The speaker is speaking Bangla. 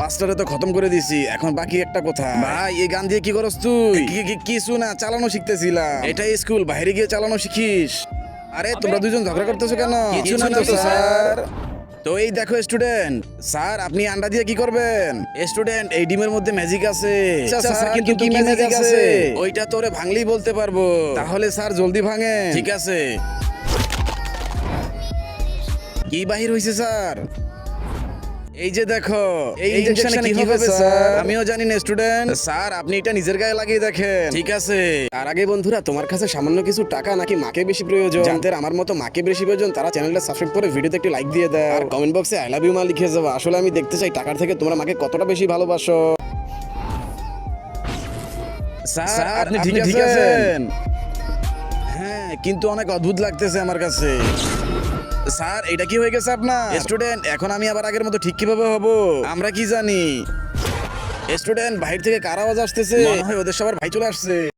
পাঁচটারে তো খতম করে দিছি, এখন বাকি একটা কথা। ভাই এই গান দিয়ে কি করস তুই? কিছু না, চালানো শিখতেছিলাম। এটাই স্কুল, বাইরে গিয়ে চালানো শিখিস। আরে তোমরা দুজন ঝগড়া করতেছো কেন? কিছু না তো স্যার। তো এই দেখো স্টুডেন্ট, স্যার আপনি আন্ডা দিয়ে কি করবেন? স্টুডেন্ট এই ডিমের মধ্যে ম্যাজিক আছে। আচ্ছা স্যার, কিন্তু কি ম্যাজিক আছে? ওইটা তোরে ভাঙলেই বলতে পারবো। তাহলে স্যার জলদি ভাঙে। ঠিক আছে। কি বাহির হইছে স্যার? এই যে দেখো, এই ইনজেকশনে কি হবে স্যার? আমিও জানি না স্টুডেন্ট। স্যার আপনি এটা নিজের গায়ে লাগিয়ে দেখেন। ঠিক আছে। আর আগে বন্ধুরা, তোমার কাছে সামান্য কিছু টাকা নাকি মাকে বেশি প্রয়োজন? যাদের আমার মতো মাকে বেশি প্রয়োজন তারা চ্যানেলটা সাবস্ক্রাইব করে ভিডিওতে একটি লাইক দিয়ে দাও আর কমেন্ট বক্সে আই লাভ ইউ মা লিখে যাও। আসলে আমি দেখতে চাই টাকার থেকে তোমরা মাকে কতটা বেশি ভালোবাসো। স্যার আপনি ঠিক আছেন? হ্যাঁ, কিন্তু অনেক অদ্ভুত লাগতেছে আমার কাছে। স্যার এটা কি হয়ে গেছে আপনার? স্টুডেন্ট এখন আমি আবার আগের মতো ঠিক কিভাবে হব? আমরা কি জানি? স্টুডেন্ট বাইরে থেকে কার আওয়াজ আসতেছে? মনে হয় ওদের সবার ভাই চলে আসছে।